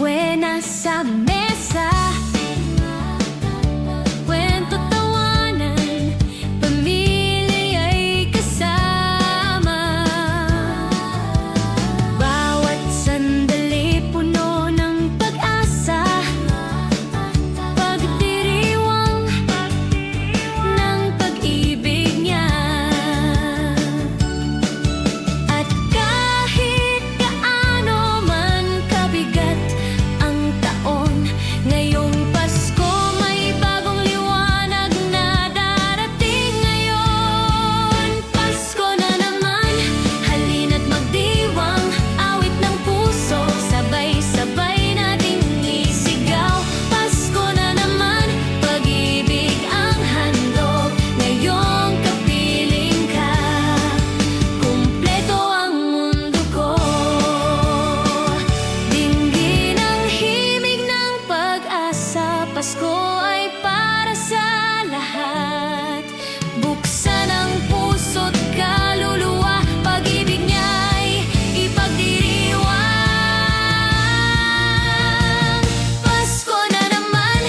buena sa mesa. Kwento, tawanan, pamilya'y kasama. Bawat sandali puno ng pag-asa, pagdiriwang ng pag-ibig niya. At kahit gaano man kabigat ang taon, ngayong Pasko may bagong liwanag na darating ngayon. Pasko na naman, halina't magdiwang, awit ng puso, sabay-sabay nating isigaw. Pasko na naman, pag-ibig ang handog, ngayong kapiling ka, kumpleto ang mundo ko. Dinggin ang himig ng pag-asa, Pasko ay para sa lahat. Buksan ang puso't kaluluwa, pag-ibig niya'y ipagdiriwang. Pasko na naman,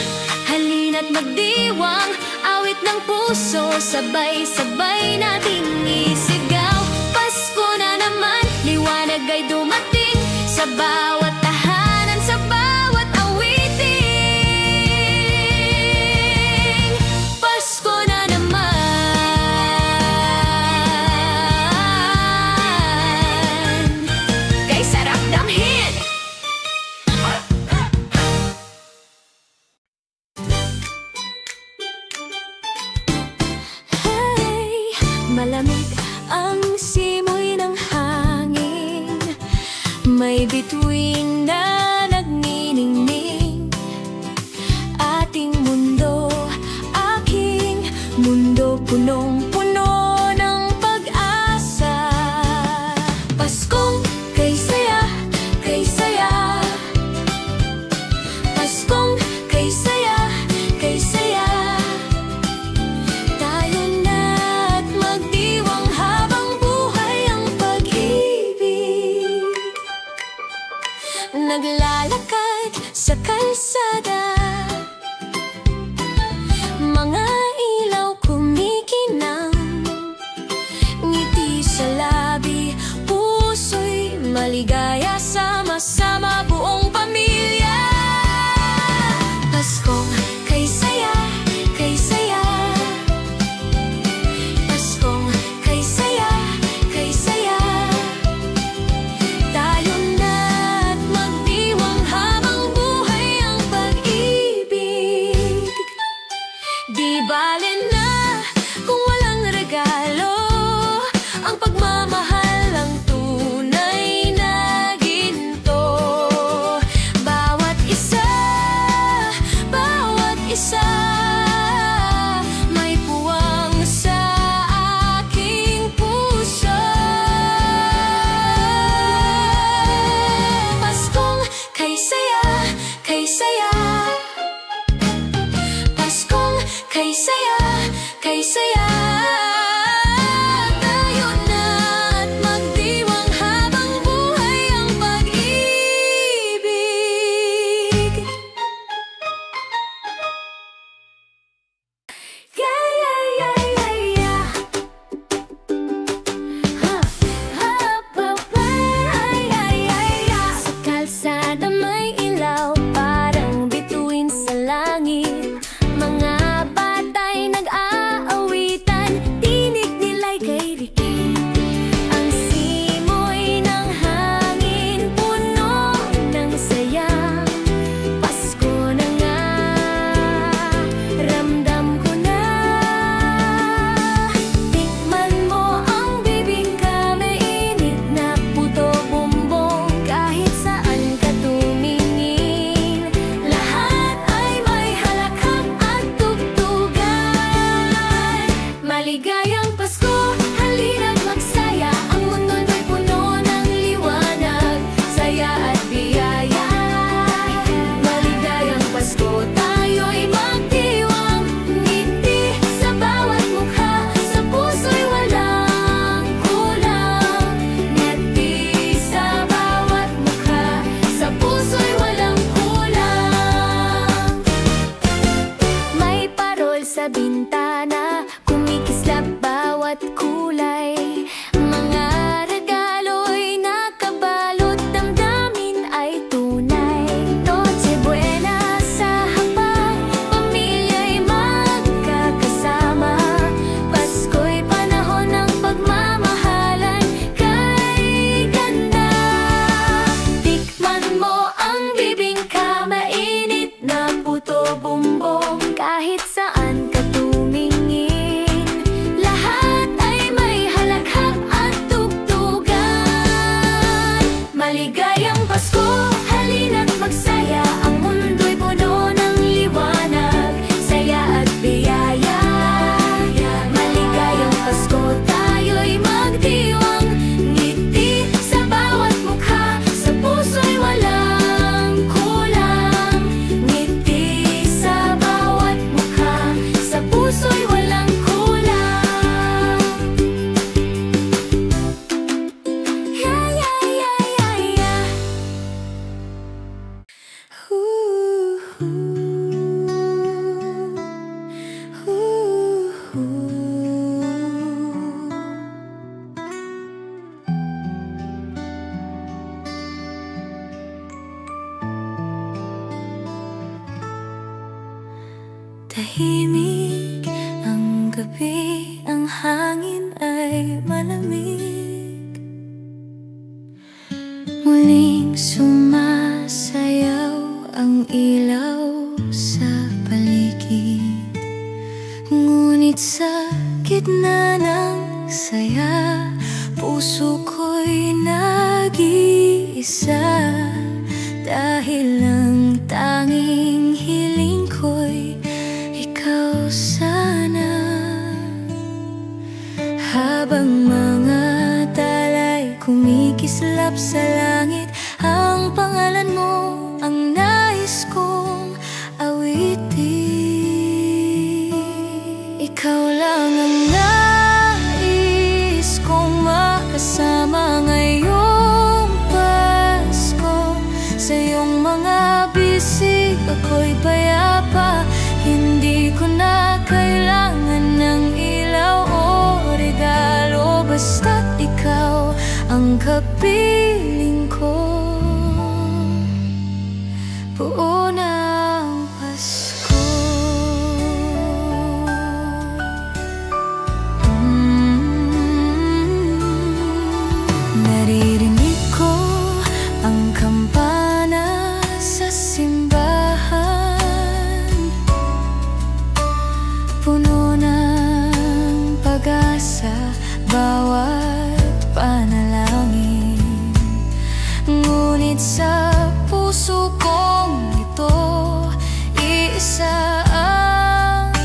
halina't magdiwang, awit ng puso, sabay-sabay nating isigaw. Pasko na naman, liwanag ay dumating sa bawat tahanan, sa bawat awiting. Pasko na naman, kay sarap damhin. Hey, malamig ang simoy ng hangin, may bituin na nagniningning. Ating mundo, aking mundo, punong-puno ng pag-asa. Paskong kay saya, kay saya. Paskong kay saya, kay saya. Tayo na't magdiwang habang buhay ang pag-ibig. Naglalakad sa kalsada, mga ilaw kumikinang, ngiti sa labi, puso'y maligaya, sama-sama buong pamilya. Paskong kay saya, kay saya. Paskong kay saya, kay saya. Tayo na't magdiwang habang buhay ang pag-ibig. Di bale na kung walang regalo, ang pagmamahal ang tunay na ginto. Bawat isa, may puwang sa aking puso. Paskong kay saya, kay saya. Paskong kay saya, kay saya. Tayo na't magdiwang habang buhay ang pag-ibig. Tahimik ang gabi, ang hangin ay malamig. Muling sumasayaw ang ilaw sa paligid. Ngunit sa gitna ng saya, puso ko'y nag-iisa. Dahil ang tanging hiling ko'y ikaw sana. Habang mga talay kumikislap sa langit, ang pangalan mo ang nais kong awitin. Ikaw lang ang nais kong makasama ngayong Pasko. Sa iyong mga bisig ako'y payapa. Hindi ko na kailangan ng ilaw o regalo, basta't ikaw ang kapiling ko. Buo na ang Pasko. Naririnig ko ang kampana sa simbahan, puno ng pag-asa bawat panalangin. Ngunit sa puso kong ito, iisa ang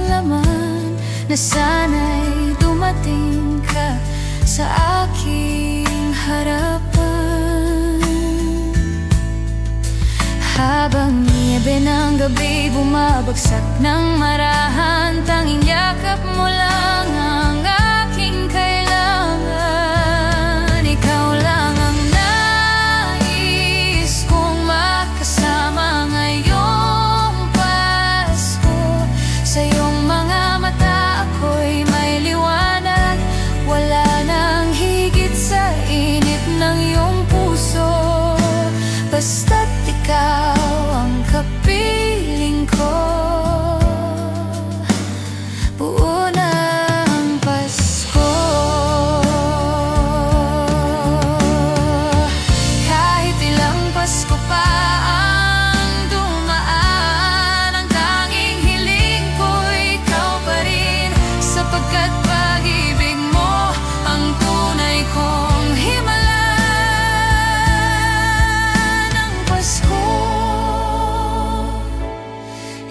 laman, na sana'y dumating ka sa aking harapan. Habang niebe ng gabi bumabagsak ng marahan, tanging yakap mo lang ang aking kailangan. Ikaw lang ang nais kong makasama ngayong Pasko. Sa iyong mga mata ako'y may liwanag, wala nang higit sa init ng iyong puso. Basta't ikaw ang kapiling ko. Buo na ang Pasko. Kahit ilang Pasko pa ang dumaan, ang tanging hiling ko ikaw pa rin. Sapagkat pag-ibig mo ang tunay kong himala ng Pasko.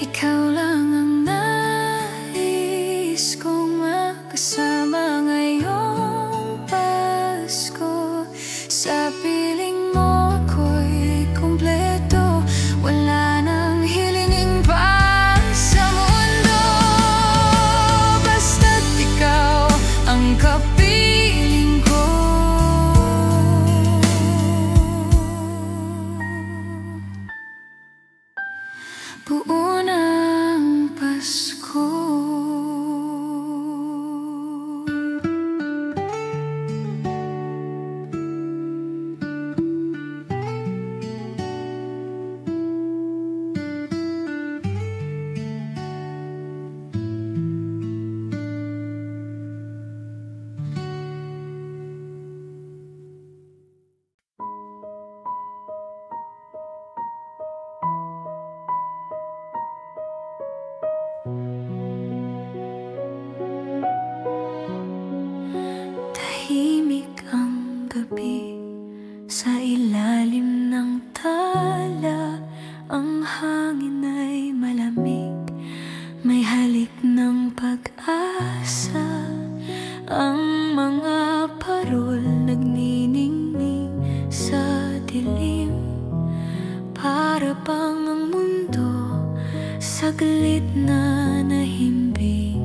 Ikaw lang ang nais kong makasama ngayong Pasko. Sa piling mo ako'y kumpleto, wala nang hilingin pa sa mundo. Basta't ikaw ang kapiling ko. Buo na ang Pasko. Tahimik ang gabi, sa ilalim ng tala, ang hangin ay malamig, may halik ng pag-asa. Ang mga parol nagniningning sa dilim, para bang ang mundo saglit na nahimbing.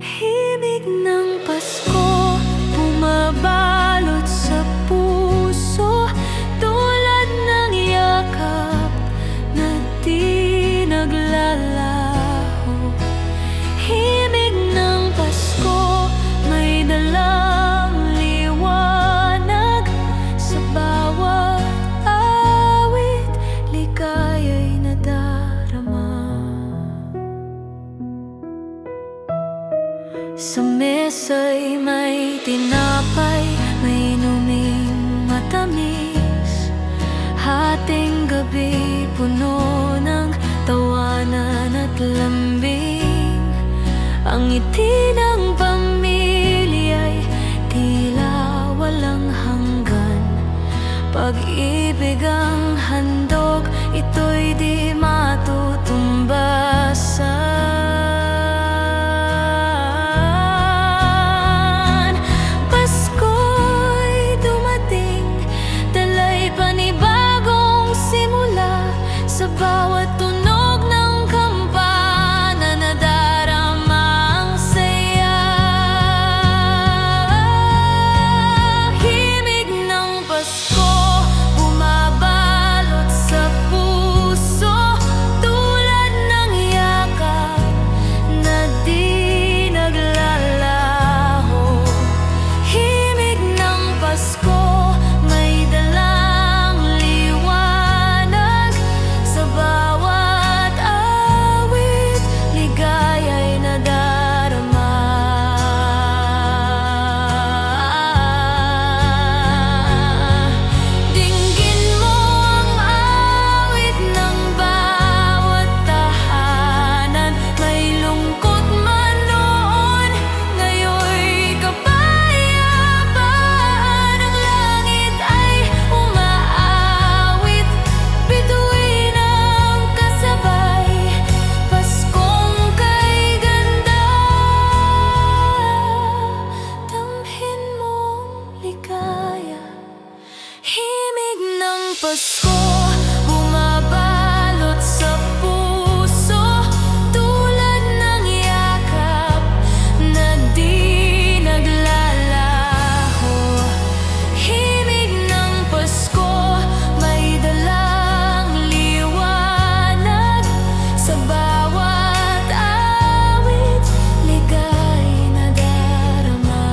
Himig ng Pasko bumabalot sa puso, tulad ng yakap na di naglalaho. Himig ng Pasko may dalang liwanag, sa bawat awit ligaya'y nadarama. lambing. Ang ngiti ng pamilya'y tila walang hanggan. Pag-ibig ang handog, ito'y di matutumbasan. Pasko'y dumating, dala'y panibagong simula. Sa bawat tunog ng kampana, nadarama ang saya. Himig ng Pasko, bumabalot sa puso, tulad ng yakap na di naglalaho. Himig ng Pasko, may dalang liwanag. Sa bawat awit, ligaya'y nadarama. Dinggin mo ang awit ng bawat tahanan. May lungkot man noon, ngayon'y kapayapaan. Ang langit ay umaawit, bituin ang kasabay. Paskong kay ganda, damhin mong ligaya. Himig ng Pasko, bumabalot sa puso, tulad ng yakap na di naglalaho. Himig ng Pasko, may dalang liwanag. Sa bawat awit, ligay nadarama.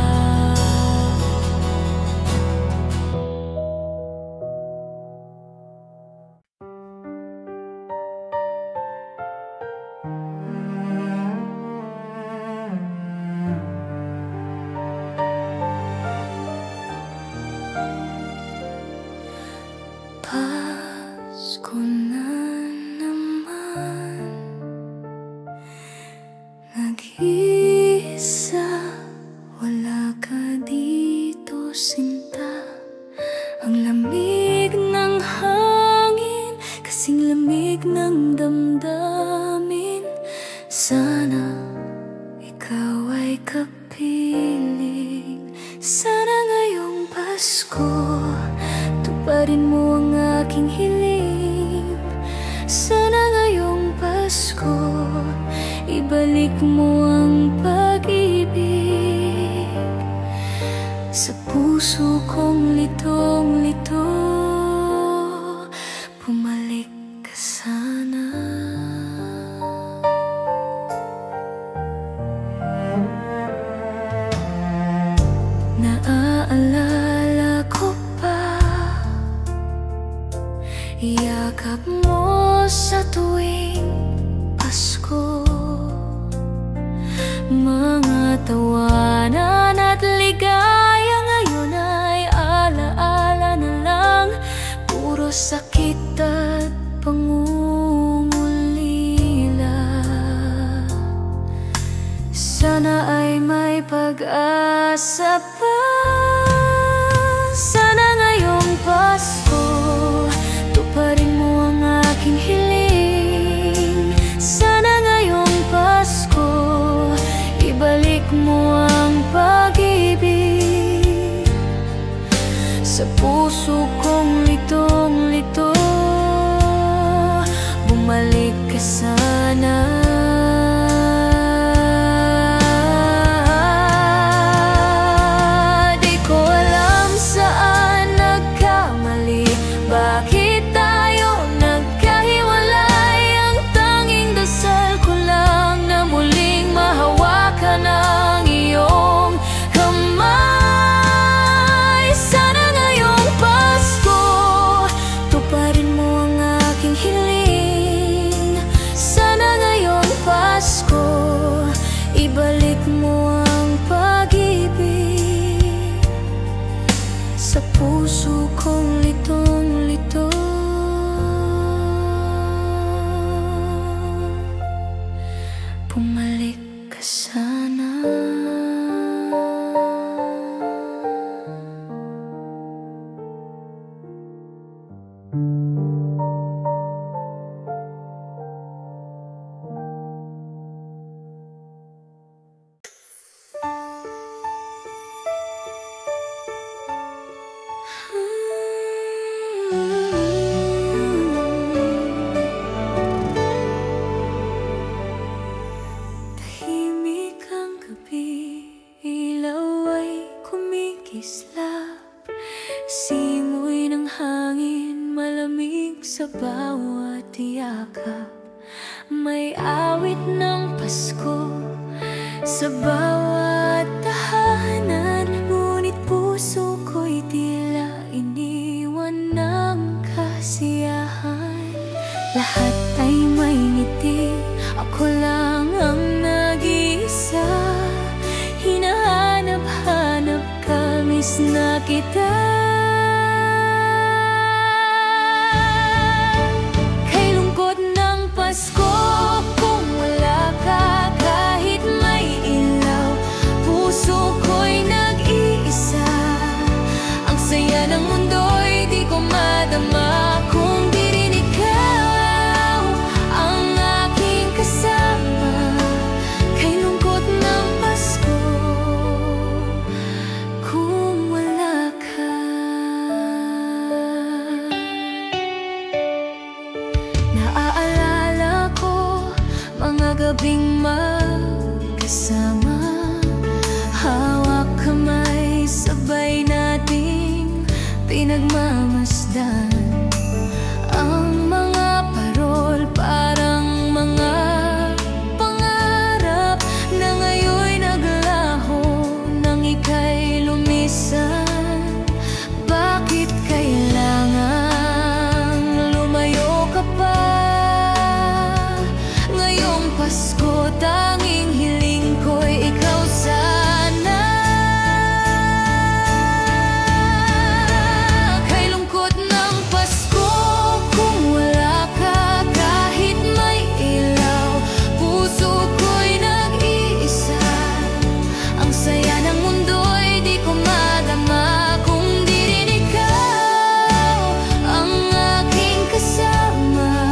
Pasko na naman, nag-iisa, wala ka dito sinta. Ang lamig ng hangin, kasing lamig ng damdamin. Sana ikaw ay kapiling. Sana ngayong Pasko, tuparin mo ang aking hiling. Sana ngayong Pasko, ibalik mo ang pag-ibig. Sa puso kong litong-lito, bumalik ka sana. Naaalala ko pa, yakap mo sa tuwing Pasko. Mga tawanan at ligaya ngayon ay alaala na lang. Puro sakit at pangungulila. Sana ay may pag-asa pa. Sana ngayong Pasko, tuparin mo ang aking hiling. Sana ngayong Pasko, ibalik mo ang pag-ibig. Sa puso kong litong-lito, bumalik ka sana. Di ko alam saan nagkamali, bakit tayo nagkahiwalay. Ang tanging dasal ko lang na muling mahawakan ang iyong kamay. Sana ngayong Pasko, bumalik ka sana. Tahimik ang gabi, ilaw ay kumikislap, simoy ng hangin malamig sa bawat yakap. May awit ng Pasko sa bawat tahanan, ngunit puso ko'y tila iniwan ng kasiyahan. Lahat ay may ngiti, ako lang ang nag-iisa. Hinahanap-hanap ka, miss na kita. Kay lungkot ng Pasko, kung wala ka, kahit may ilaw, puso ko'y nag-iisa. Ang saya ng mundo'y di ko madama kung di rin ikaw ang aking kasama. Kay lungkot ng Pasko, kung wala ka. Naaalala ko mga gabing magkasama, hawak kamay, sabay nating pinagmamasdan. Ang mga parol parang mga pangarap na ngayon'y naglaho nang ika'y lumisan. Bakit kailangan lumayo ka pa? Ngayong Pasko, tanging hiling ko'y ikaw sana. Kay lungkot ng Pasko, kung wala ka, kahit may ilaw, puso ko'y nag-iisa. Ang saya ng mundo'y di ko madama kung di rin ikaw ang aking kasama.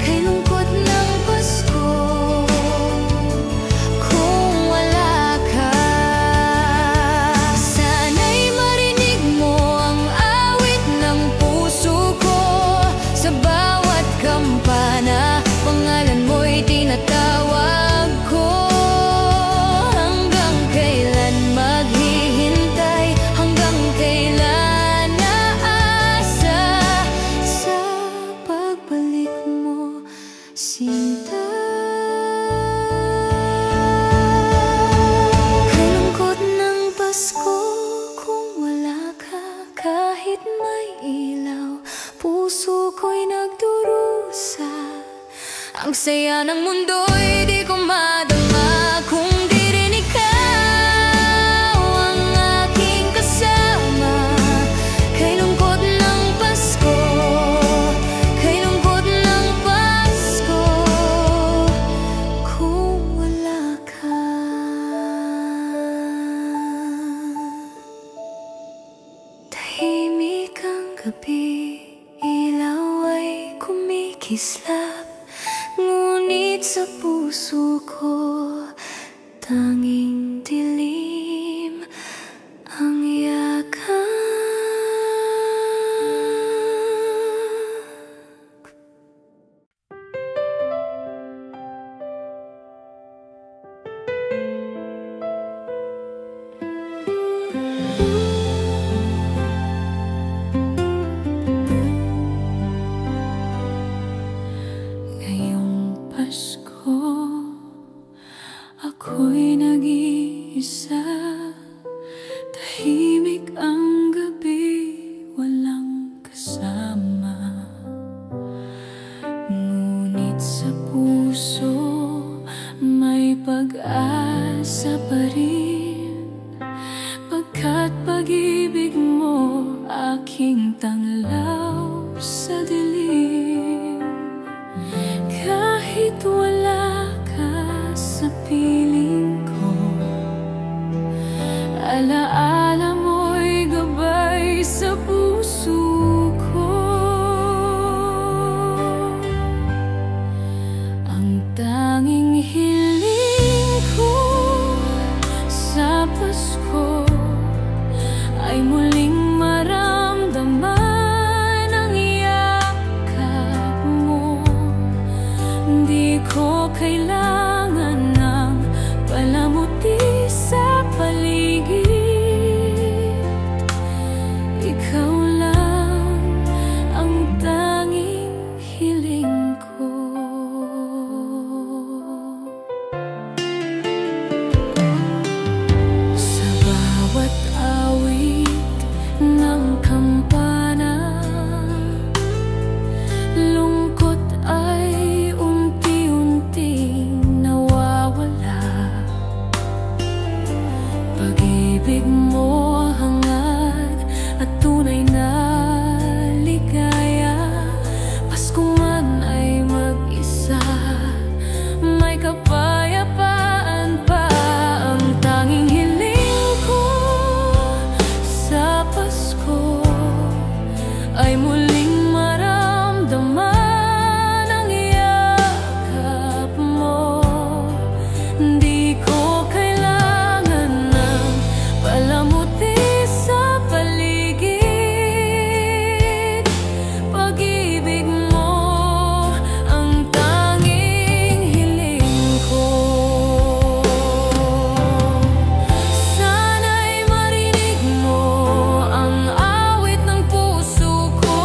Kay lungkot ng Pasko, kung wala ka. Sana'y marinig mo ang awit ng puso ko, sa bawat kampana pangalan mo'y tinatawag ko. Hanggang kailan maghihintay, hanggang kailan naasa sa pagbalik mo, sinta. Kay lungkot ng Pasko, kung wala ka, kahit may ilaw, puso ko'y nagdurusa. Ang saya ng mundo'y di ko madama kung di rin ikaw ang aking kasama. Kay lungkot ng Pasko, kay lungkot ng Pasko, kung wala ka. Tahimik ang gabi, ilaw ay kumikislap, ngunit sa puso ko tanging dilim ang yakap. Ngayong Pasko, ako'y nag-iisa. Tahimik ang gabi, walang kasama. Ngunit sa puso may pag-asa pa rin, pagkat pag-ibig mo aking tanglaw sa dilim. Kahit wala ka ko kailangan ng palamuti sa paligid. Ikaw lang ang tanging hiling ko. Sa bawat awit ng kampana, lungkot ay unti-unting nawawala. Pag-ibig mo hangad at tunay na ligaya. Pasko man ay mag-isa, may kapayapaan pa. Ang tanging hiling ko sa Pasko ay muling maramdaman ang yakap mo. Di ko kailangan ng palamuti sa paligid. Pag-ibig mo ang tanging hiling ko. Sana'y marinig mo ang awit ng puso ko.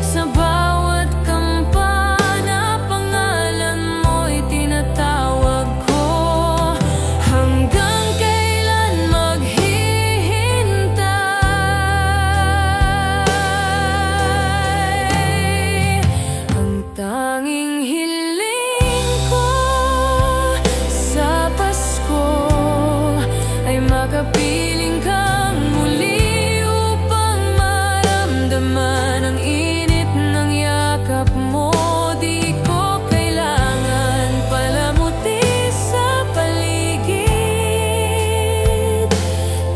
Sa bawat kampana, pangalan mo'y tinatawag ko. Hanggang kailan maghihintay? Ang tanging hiling ko sa Pasko ay makapiling kang muli upang maramdaman ang init ng yakap mo. Di ko kailangan palamuti sa paligid.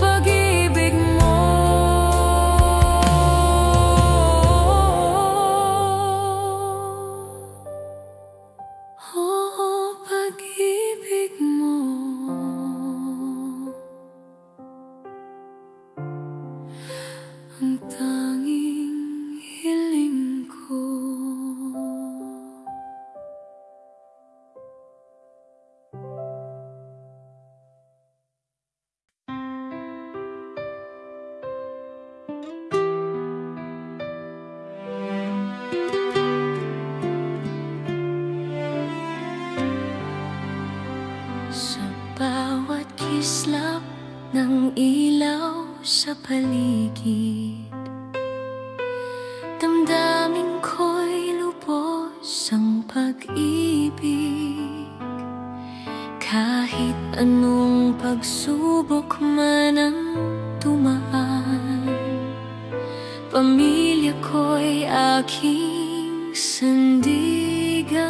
Pag-ibig mo pag-ibig mo ang tanging hiling ko. Sa bawat kislap ng ilaw sa paligid, damdamin ko'y lubos ang pag-ibig. Kahit anong pagsubok man ang dumaan, pamilya ko'y aking sandigan.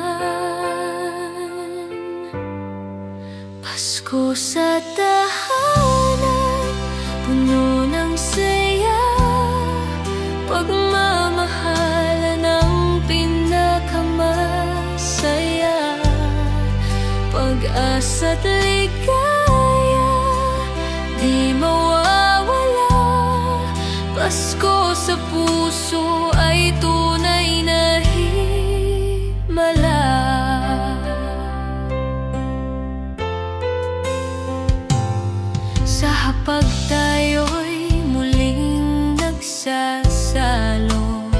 Pasko sa tahanan, puno ng saya. Pagmamahalan ang pinakamasaya. Pag-asa't ligaya, di mawawala. Pasko sa puso ay tunay na himala. Sa hapag tayo'y muling nagsasalo,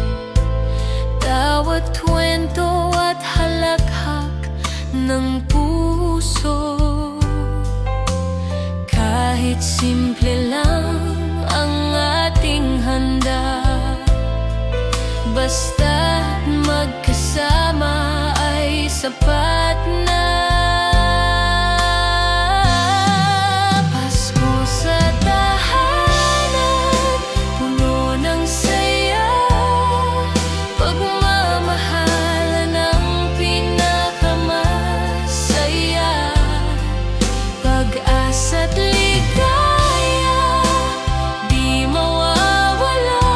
tawat kwento at halakhak ng puso. Kahit simple lang ang ating handa, basta't magkasama ay sapat na. Pag-asa't ligaya, di mawawala.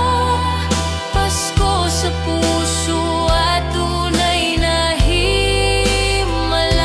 Pasko sa puso at tunay na himala.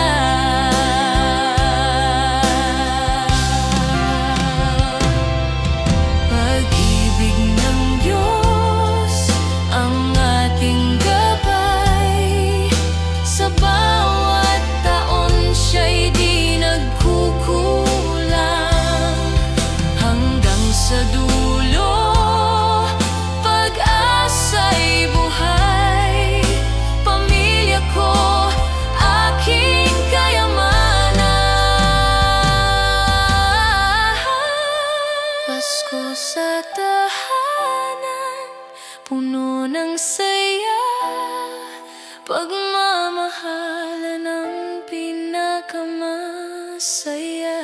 pagmamahalan ang pinakamasaya,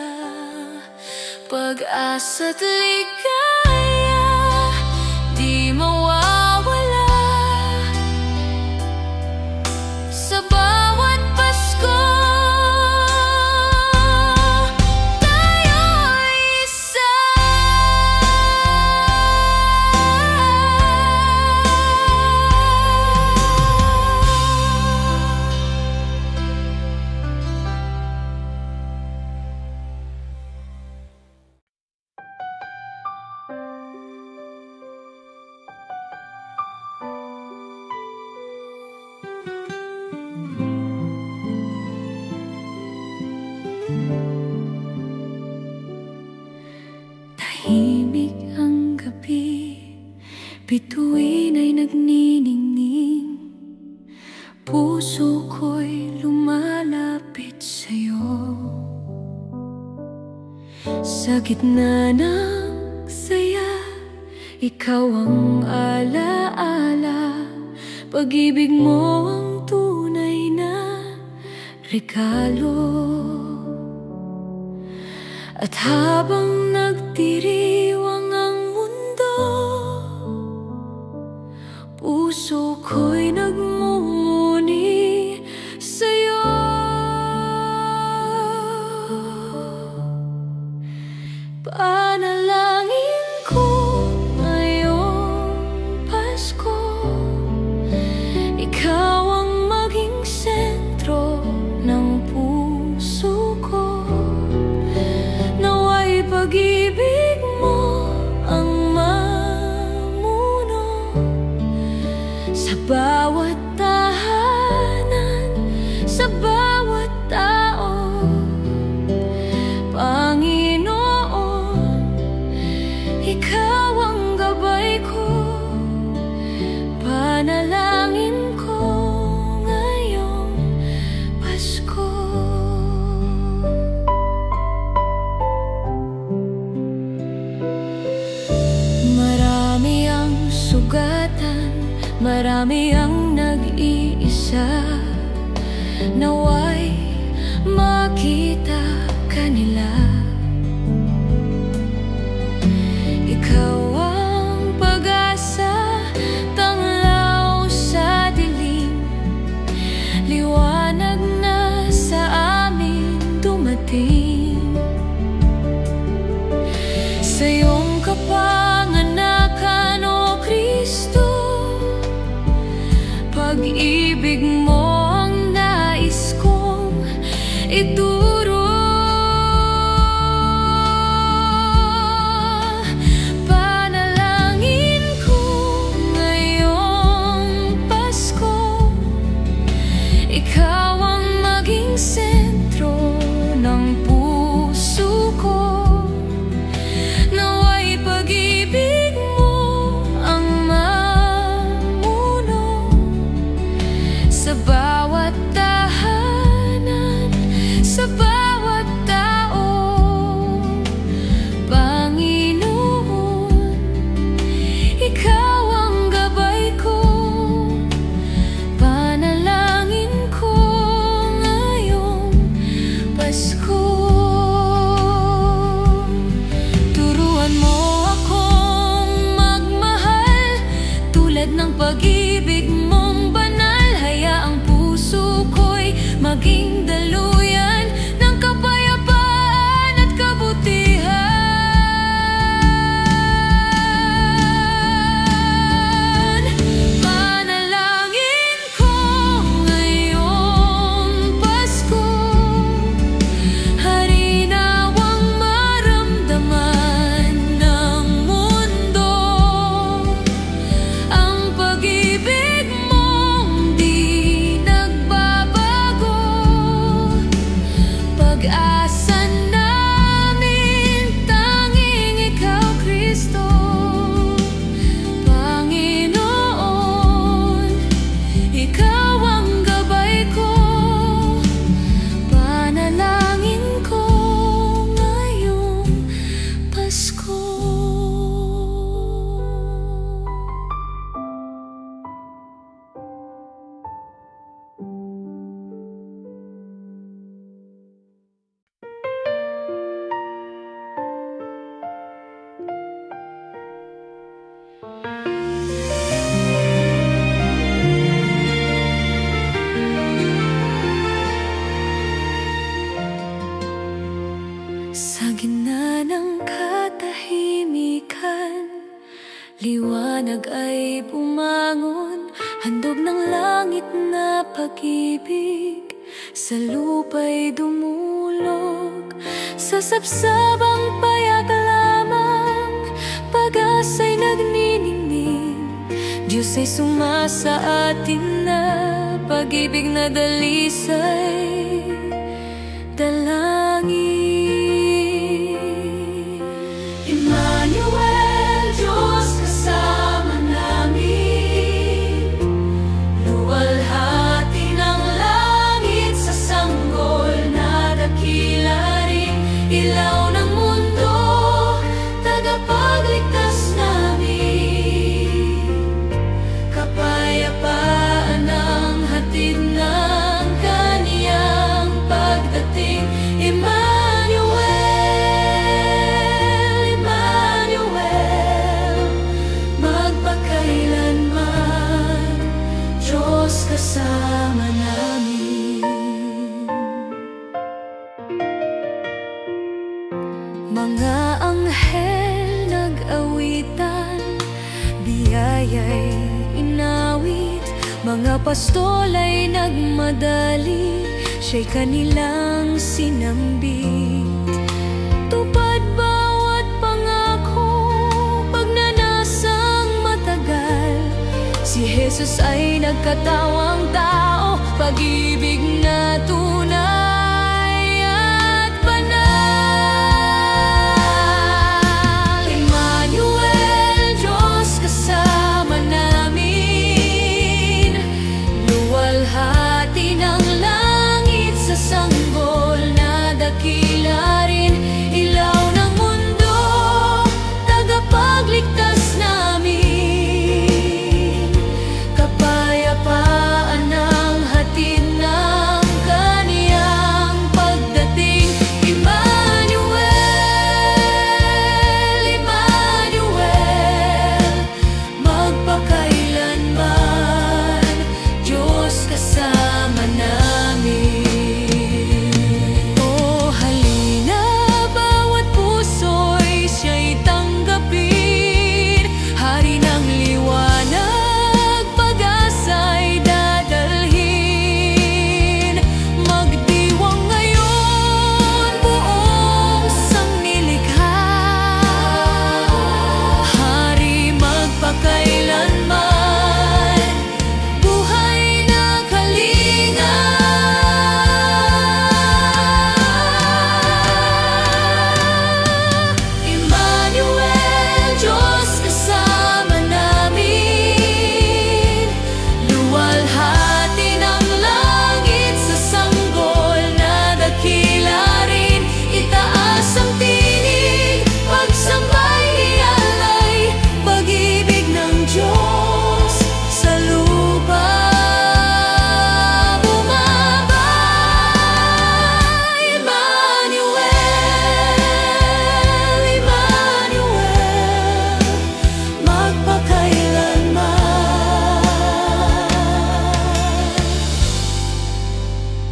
pag-asa't ligaya di mawawala sa bawat Pasko. Tayo'y isa. Tahimik ang gabi, bituin ay nagniningning, puso ko'y lumalapit sa'yo. Sa gitna ng saya, ikaw ang alaala, pag-ibig mo ang tunay na regalo. At habang nagdiriwang ang mundo, puso ko'y nagmumuni sa'yo. Panalangin ko ngayong Pasko, ikaw ang maging sentro ng puso ko. Nawa'y pag-ibig mo ang mamuno sa bawat tahanan, sa bawat tao. Panginoon, ikaw ang gabay ko, panalangin ko ngayong Pasko. Marami ang sugatan, marami ang nag-iisa, nawa'y makita kanila. Ikaw ang pag-asa, tanglaw sa dilim, liwanag na sa amin dumating. Sa iyong kapanganakan, O Kristo, pag-ibig mo ang nais kong ituro. Panalangin ko ngayong Pasko, ikaw ang maging sentro ng puso. liwanag ay bumangon, handog ng langit na pag-ibig, sa lupa'y dumulog, sa sabsabang payak lamang, pag-asa'y nagniningning. Diyos ay sumasa atin na, pag-ibig na dalisay, dalangin. Emmanuel, Diyos kasama namin, luwalhati ng langit sa sanggol na dakila rin, ilaw ng mundo, tagapagligtas namin, kapayapaan ang hatid ng kaniyang pagdating. Kasama namin. Mga anghel nag-awitan, biyaya'y inawit, mga pastol ay nagmadali, siya'y kanilang sinambit. Tupad bawat pangako, pagnanasang matagal, si Jesus ay nagkatawang tao, pag-ibig na tunay at banal. Emmanuel, Diyos kasama namin, luwalhati ng langit sa sanggol na dakila rin, ilaw ng mundo, tagapagligtas namin, kapayapaan ang hatid ng kaniyang pagdating. Emmanuel, Emmanuel, magpakailanman, Diyos kasama namin. O halina, bawat puso'y siya'y tanggapin, hari ng liwanag, pag-asa'y dadalhin, magdiwang ngayon buong sanglilikha, hari magpakailanman, buhay na kalinga. Emmanuel, Diyos kasama namin, luwalhati ng langit sa sanggol na dakila rin, itaas ang tinig, pagsambay ialay, pag-ibig ng Diyos sa lupa bumabay. Emmanuel, Emmanuel, magpakailanman,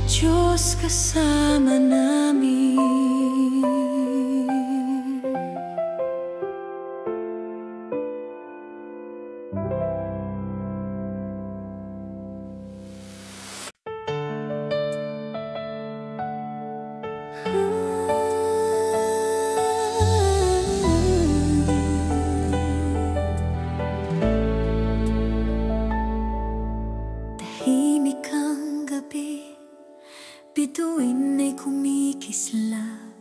Diyos kasama namin. Tahimik ang gabi, bituin ay kumikislap,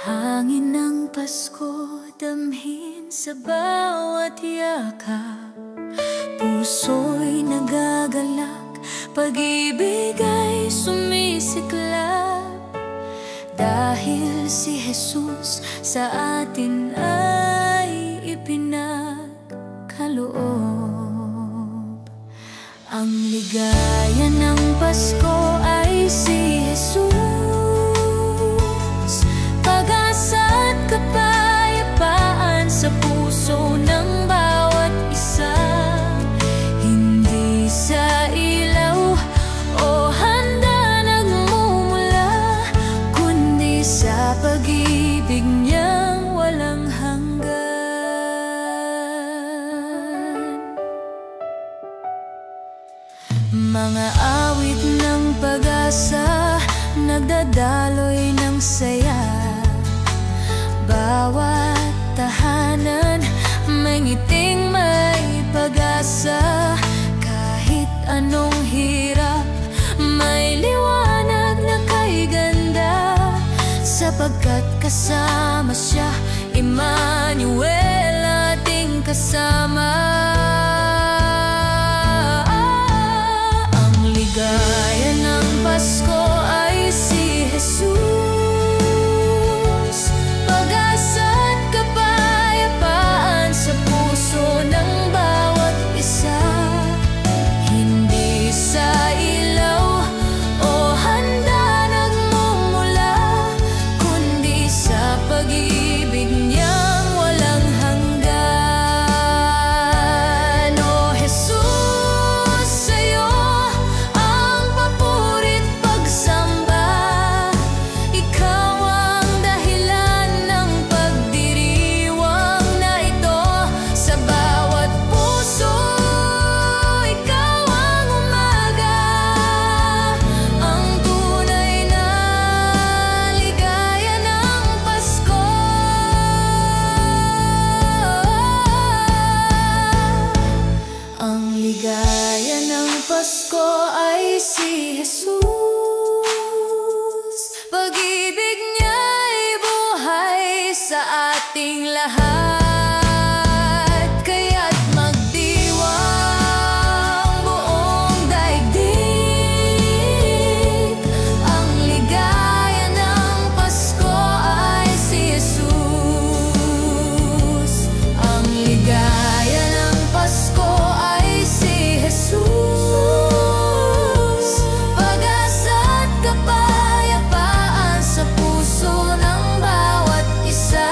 hangin ng Pasko damhin sa bawat yakap, puso'y nagagalak, pag-ibig ay sumisiklap, dahil si Jesus sa atin ay ipinagkaloob. Ang ligaya ng Pasko ay si Jesus, pag-asa at kapayapaan sa puso ng bawat isa, hindi sa ilaw o handa nagmumula, kundi sa pag-ibig niyang walang hanggan. awit ng pag-asa, nagdadaloy ng saya. Bawat tahanan may ngiting may pag-asa. Kahit anong hirap, may liwanag na kay ganda. Sapagkat kasama siya, Emmanuel, ating kasama. Ang ligaya ng Pasko ay si Jesus, pag-asa at kapayapaan sa puso ng bawat isa. Hindi sa ilaw o handa nagmumula, kundi sa pag-ibig niyang walang hanggan. O Jesus, sa'yo ang papurit pagsamba. Ikaw ang dahilan ng pagdiriwang na ito sa bawat puso. Ikaw ang umaga, ang tunay na ligaya ng Pasko. Ang ligaya ng Pasko ay si Jesus, pag-ibig niya'y buhay sa ating lahat. Kaya't magdiwang buong daigdig, ang ligaya ng Pasko ay si Jesus. Ang ligaya ng Pasko ay si Jesus, pag-asa at kapayapaan sa puso ng bawat isa.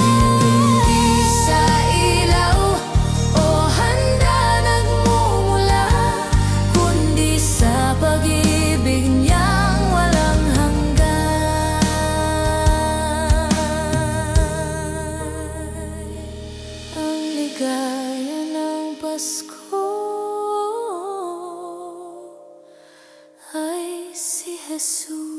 Hindi sa ilaw o handa nagmumula, kundi sa pag-ibig niyang walang hanggan. Ang ligaya ng Pasko ay si Jesus.